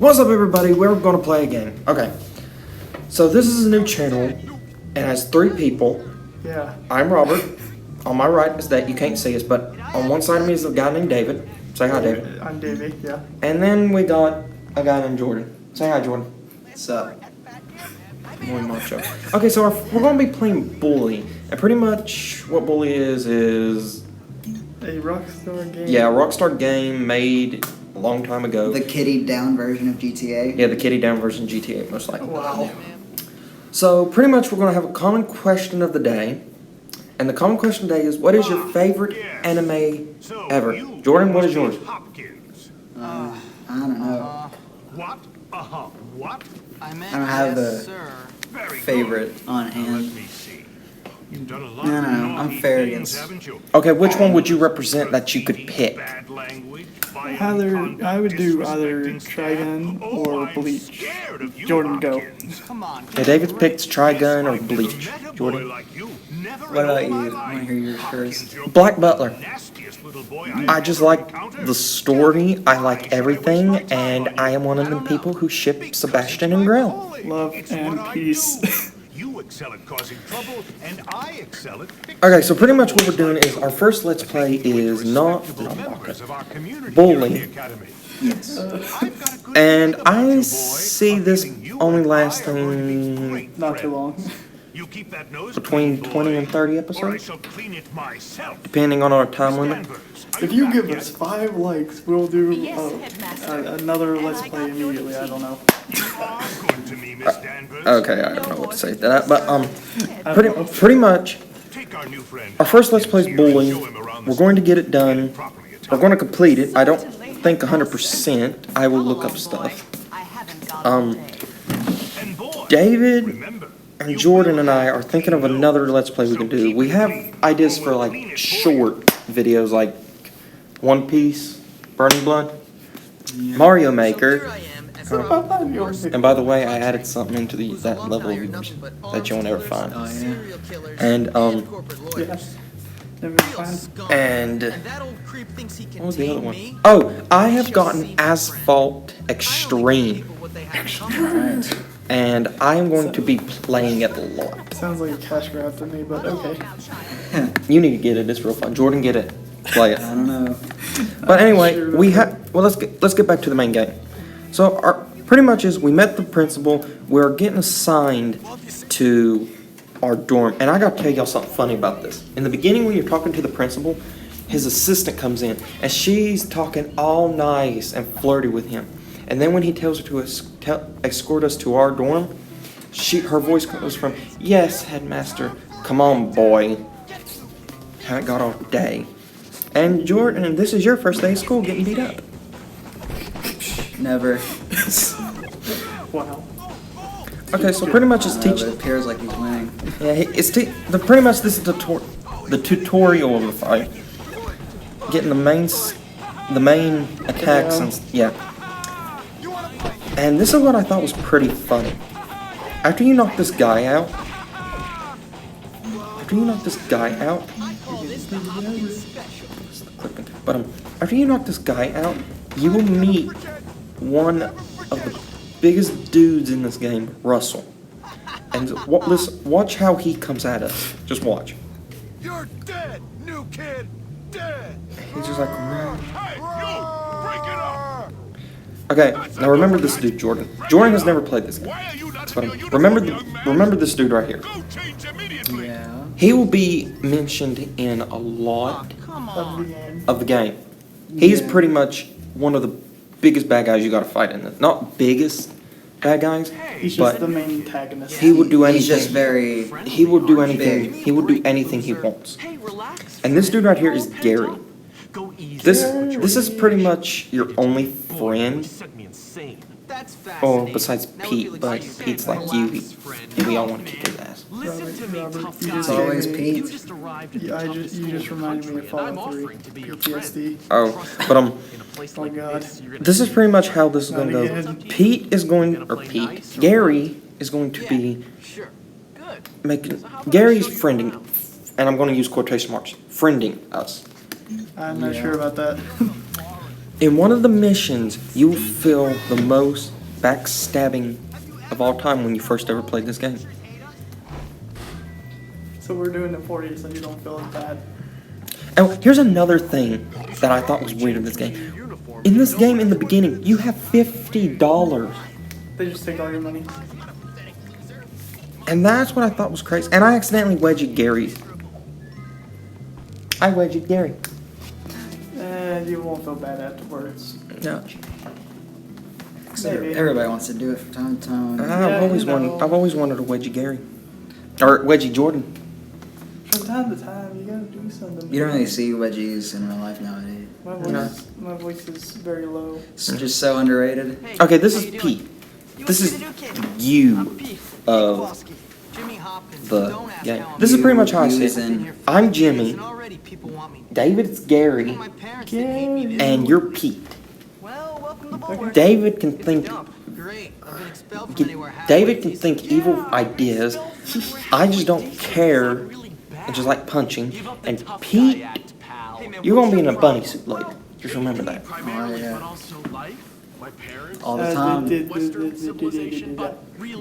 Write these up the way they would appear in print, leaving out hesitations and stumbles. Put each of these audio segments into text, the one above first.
What's up, everybody? We're gonna play a game. Okay. So this is a new channel. It has 3 people. Yeah. I'm Robert. On my right is that you can't see us, but on one side of me is a guy named David. Say hi, David. I'm Davey, yeah. And then we got a guy named Jordan. Say hi, Jordan. What's up? Muy macho. Okay, so we're gonna be playing Bully, and pretty much what Bully is A Rockstar game. yeah, a Rockstar game made a long time ago. The kitty down version of GTA? Yeah, the kitty down version GTA, most likely. Wow. So pretty much we're gonna have a common question of the day, and the common question today is, what is your favorite anime ever? Jordan, what is yours? I don't know. What? What? I don't have a favorite on hand. Let me see. You've done a lot No, of no, I'm naughty fair things, against- haven't you? Okay, which one would you represent that you could pick? Bad language, violent I would do either disrespecting Trigun staff. or I'm Bleach. scared of you, Jordan, go. Hopkins. Okay, David picks Trigun or I've never Bleach. met a boy Jordan? like you. Never What in all about my you? I life. wanna hear yours Hopkins, first. you're Black Butler. the nastiest little boy I just like the story, I like everything, and I am one of them people who ship Sebastian and Grell. Love and peace. You excel at causing trouble, and I excel at fixing. Okay, so pretty much what we're doing is our first Let's Play is not members of our community Bully. here at the academy. Yes. I've got a good And feeling about I you, boy. see I'm this feeling you only and I are going to be lasting great Not too friends. long. You keep that nose between clean, 20 boy, and 30 or I episodes, shall clean it myself. depending on our time limit. Danvers, are If you back give yet? us 5 likes, we'll do Yes, Headmaster. another And Let's I Play got your immediately. I don't know. You are good to me, Miss Danvers. Okay, I don't know what to say to that, but I pretty don't know. pretty much Take our new friend. our first Let's Play is Hopkins here and Bully. show him around the We're going to get it city. done. Properly at We're going to complete it. I don't think 100%. I will look up stuff. I haven't got Um, all day. And boy, David remember, and Jordan and I are thinking of another Let's Play we can do. We have ideas for like short videos like One Piece, Burning Blood, Mario Maker. And by the way, I added something into that level of yours that you won't ever find. Oh, yeah. And Yes. That'd be fine. and what was the other one? Oh, I have gotten Asphalt Extreme, Alright. and I am going to be playing it a lot. Sounds like a cash grab to me, but okay. You need to get it. It's real fun. Jordan, get it. Play it. I don't know. But anyway, we have. Well, let's get back to the main game. So our pretty much is we met the principal. We're getting assigned to our dorm, and I gotta tell y'all something funny about this. In the beginning, when you're talking to the principal, his assistant comes in, and she's talking all nice and flirty with him. And then when he tells her to escort us to our dorm, her voice goes from, "Yes, headmaster, come on, boy." Haven't got all day. And Jordan, this is your first day of school getting beat up. Never. Wow. Okay, so pretty much it's But teaching. it appears like he's winning. Yeah, it's pretty much this is the tutorial of the fight. Getting the main attacks and yeah. And this is what I thought was pretty funny. After you knock this guy out, but after you knock this guy out, you will meet one of the biggest dudes in this game, Russell. And watch how he comes at us. Just watch. you're dead, new kid, dead. He's just like, Hey, you, break it up. okay. Now remember this dude, Jordan. Jordan has never played this game. Why are you not But in your uniform, remember young man? remember this dude right here. Go change immediately. Yeah. He will be mentioned in a lot Of the game. of the game. He's Yeah. pretty much one of the biggest bad guys you gotta fight in this. Not biggest bad guys, He's but just the main antagonist. he would do anything. He's just very. He will do anything. Big. He will do anything he wants. And this dude right here is Gary. This is pretty much your only friend. Oh, besides Pete, but Pete's like you. We all want to kick his ass. Robert, you It's just always gave me- Pete. You just reminded me of Fallout 3. PTSD. Oh, but Oh god. this is pretty much how this is gonna Not go. again. Gary is going to be making. Gary's friending, and I'm going to use quotation marks. Friending us. I'm not Yeah. sure about that. In one of the missions, you will feel the most backstabbing of all time when you first ever played this game. So we're doing it for you so you don't feel as bad. And here's another thing that I thought was weird in this game. In this game, in the beginning, you have $50. They just take all your money. And that's what I thought was crazy. And I accidentally wedged Gary. I wedged Gary. And you won't feel bad afterwards. No. Maybe. Everybody wants to do it from time to time. I've always wanted to wedgie Gary. Or wedgie Jordan. From time to time, you gotta do something. You don't really see wedgies in real life nowadays. My voice is very low. It's just so underrated. Okay, this is Pete. This is you of the game. This is pretty much how I see it. I'm Jimmy. David's Gary. And you're Pete. David can think. David can think evil ideas. I just don't care. I just like punching. And Pete, you're gonna be in a bunny suit later. Just remember that. Oh, yeah. All the time.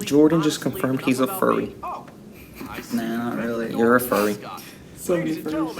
Jordan just confirmed he's a furry. Nah, not really. You're a furry. So many furries.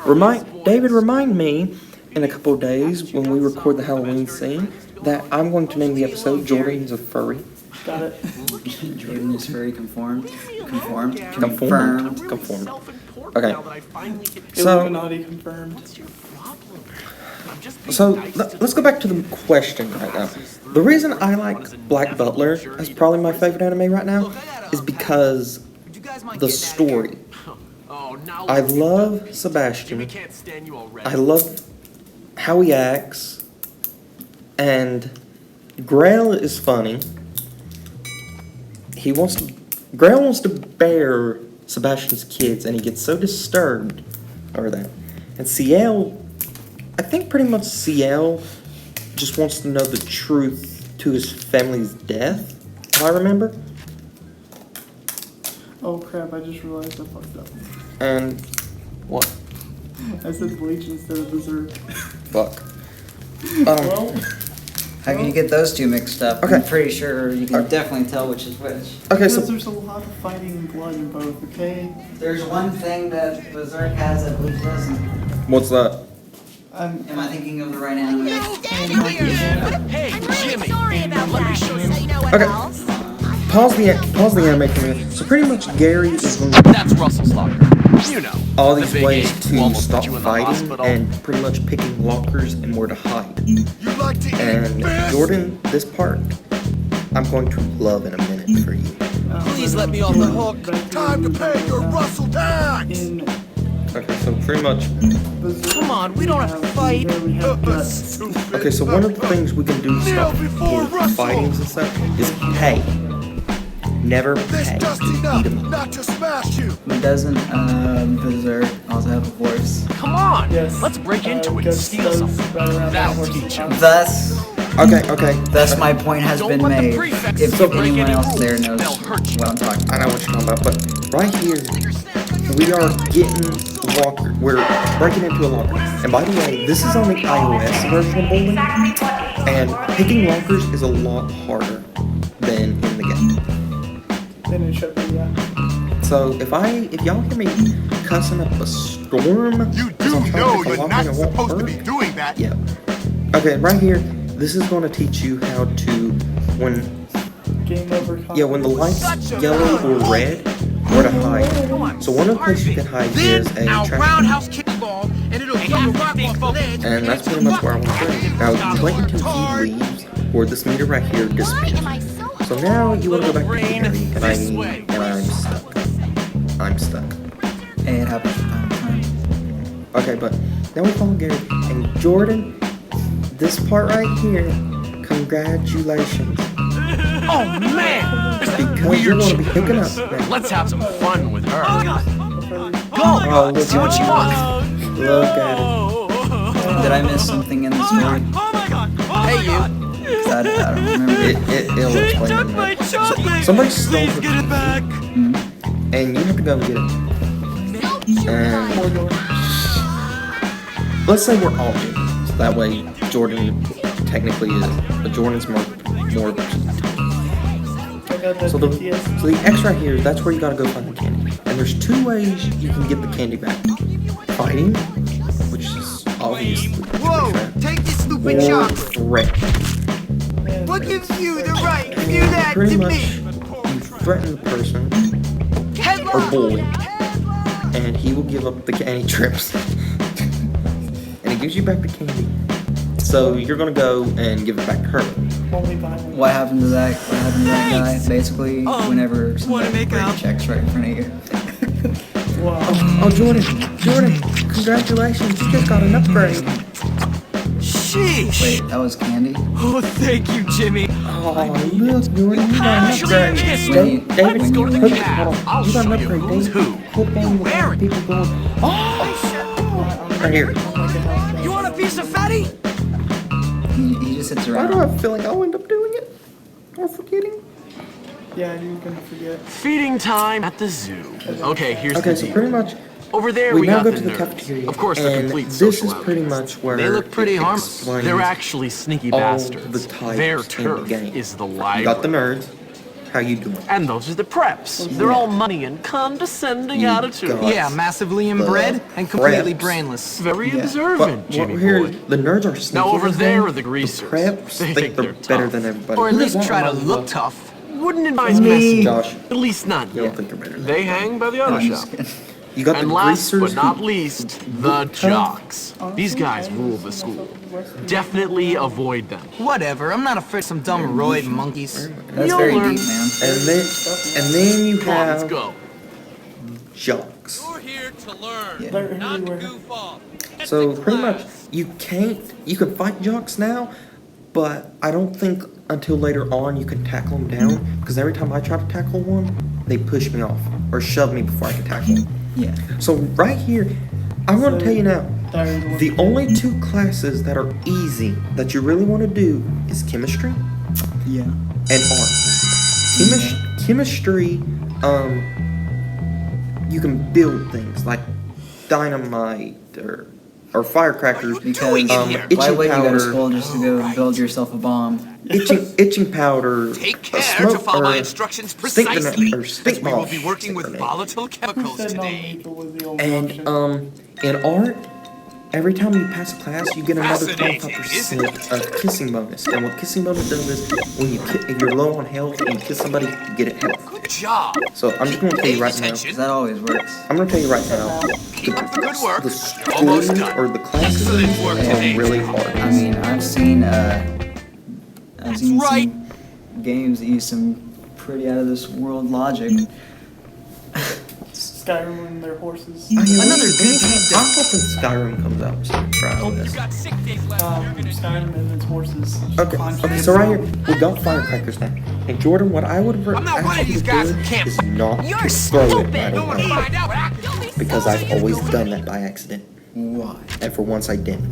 Remind me in a couple of days when we record the Halloween scene that I'm going to name the episode Jordan's a furry. Got it. Jordan is very conformed. Confirmed. Okay. Illuminati confirmed. So let's go back to the question right now. The reason I like Black Butler as probably my favorite anime right now is because the story. I love Sebastian. I love how he acts. And Grail is funny. Grail wants to bear Sebastian's kids, and he gets so disturbed over that. And Ciel, I think pretty much Ciel just wants to know the truth to his family's death, if I remember. Oh crap, I just realized I fucked up. And what? I said bleach instead of dessert. Fuck. Well, How can you get those two mixed up? Okay. I'm pretty sure you can definitely tell which is which. Okay, because so there's a lot of fighting and blood in both, okay? There's one thing that Berserk has that Bleach doesn't. what's that? I'm Am I thinking of the right anime? Hey, Jimmy. Sorry about that. So you know what Okay. else? Pause the anime for a minute. So pretty much Gary is going to That's Russell's locker. You know. all the these big ways ape who to almost stop put you in the fighting hospital. and pretty much picking lockers and where to hide. You like to eat And fish? Jordan, this part I'm going to love in a minute for you. Please let me off the hook. Time to pay your Russell tax! in Okay, so pretty much. Berserk. Come on, we don't have to fight. There we have guts. Okay, so one of the things we can do to stop before Russell. fightings and stuff is pay. Never This pay. just Eat enough 'em. not to smash you! But doesn't Berserk also have a voice? Come on. Yes. Let's break into it and Guts steal does something. ride around That'll on horses. teach him. Thus, Okay. my point has Don't been let the made. prefects If break anyone any else there rules, knows they'll hurt you. what I'm talking I about. know what you're talking about, but right here, we are getting locker. We're breaking into a locker. And by the way, this is on the iOS version of bowling, and picking lockers is a lot harder than in the game. Then it should be, yeah. So if y'all hear me cussing up a storm, You 'cause do I'm trying to know pick a you're locker not and it won't supposed to be work. doing that. Yeah. Okay, right here, this is going to teach you how to when Game over. when the lights yellow or red, where to hide. So one of the places you can hide is a Our trash can. roundhouse kickball, and it'll throw a rock off the ledge. And that's pretty much where I want to go. Now, you wait until he leaves, or this meter right here disappears. So now you want to go back to Rain, Gary, and this way. I'm stuck. I'm stuck. Hey, it happens from time to time. Okay, but now we follow Gary. And Jordan, this part right here, congratulations. Oh man! Is that Because weird you're going to shit? be picking up now. Let's have some fun with her. Go! Oh, look See what at she it. wants. Look at it. Did I miss something in the story? Hey, you. 'Cause I don't remember. It'll explain in a minute. Somebody stole her TV, and you have to go and get it. And let's say we're all in. So that way Jordan technically is, but Jordan's more of a key. I got that So the PTSD. X right here, that's where you gotta go find the candy. And there's two ways you can get the candy back. Fighting, which is obviously Whoa, take this stupid or chocolate. threat. What gives you the right to do that Pretty to much, me? you threaten the person or Headlock! bully, and he will give up the candy trips. And he gives you back the candy. So you're gonna go and give it back to her. Only violent. What happened to that? What happened to that guy? Basically, whenever somebody make out? checks right in front of you. Wow. Oh, Jordan, congratulations, you just got an upgrade. Sheesh. Wait, that was candy? Oh, thank you, Jimmy. Oh, look, Jordan, you got an upgrade. Kiss me. David, Let's go to the hold cab. on. I'll You got an show you upgrade, who's David. who. Hold on, you Where? got people going. Oh, right here. You want a piece of fatty? He just sits Why around. do I feel like I'll end up doing it? Or forgetting? Yeah, you're gonna forget. Feeding time at the zoo. Okay, here's Okay, the so deal. pretty much, Over there, we we now got go to the nerds. cafeteria. Of course, they're and complete this social is pretty outcasts. much where They look pretty it harmless. explains They're actually sneaky all bastards. the types Their in the turf game. is the You library. got the nerds. How you doing? And those are the preps. They're all money and condescending You attitude. got Yeah, massively the inbred and completely preps. brainless. Very Yeah. observant, But Jimmy here, boy. the nerds are sneaky. Now over in this there game. are the greasers. The preps They think they're better tough. than everybody. Or at Who least doesn't try to want look tough. Wouldn't advise Me. messing. Josh. At least not You don't yet. think they're better than They hang by the I'm other just shop. kidding. You got And the last greasers but not who- least, the jocks. These guys rule the school. Definitely avoid them. Whatever, I'm not afraid of some dumb roid monkeys. That's You'll very learn. deep, man. and then you Come on, let's have go. jocks. We're here to learn, Yeah. They're not to everywhere. goof off. Get So to pretty class. much, you can fight jocks now, but I don't think until later on you can tackle them down, because every time I try to tackle one, they push me off, or shove me before I can tackle them. Yeah. So right here, I'm going to tell you now, Tired the only two classes that are easy that you really want to do is chemistry Yeah. and art. Chemistry, you can build things like dynamite or firecrackers. Because why itching wait you go to powder, school just to go build yourself a bomb? itching powder, Take care smoke, to follow my or instructions stink precisely, or stink as we will balls, be working with stink volatile Who chemicals said today. non-lethal was the only And option? in art, every time you pass a class, you get another Fascinating, 25% of kissing bonus. And what kissing bonus does is when if you're low on health and you kiss somebody, you get a health. Good job. So I'm just going to tell you right now. Because that always works. I'm going to tell you right now. Keep up the good work. The Almost schools done. or the classes Excellent work are today. really hard. I mean, I've seen right. some games that use some pretty out of this world logic. Skyrim and their horses. Another good I'm hoping Skyrim comes out soon. Try this. Skyrim and its horses. Okay, so right here, we got firecrackers now. And Jordan, what I would I'm not one of ask you these to guys do who can't- is not You're to throw it stupid. right No one away. find out. Because I've always done that by accident. Why? And for once I didn't.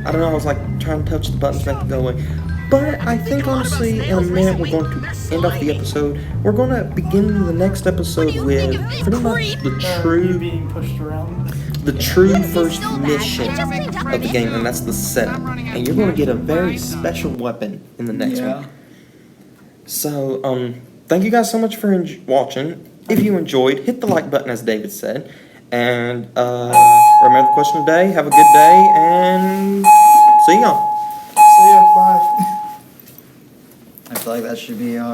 I don't know, I was like trying to touch the buttons, make it go away. But I think honestly, in a minute, we're going to end off the episode. We're going to begin the next episode with pretty much the You true being pushed around. first mission of the game, and that's the setup. And you're going to get a very special weapon in the next Yeah. one. So, thank you guys so much for watching. If you enjoyed, hit the like button, as David said. And remember the question of the day. Have a good day, and see y'all. See ya, bye. I feel like that should be our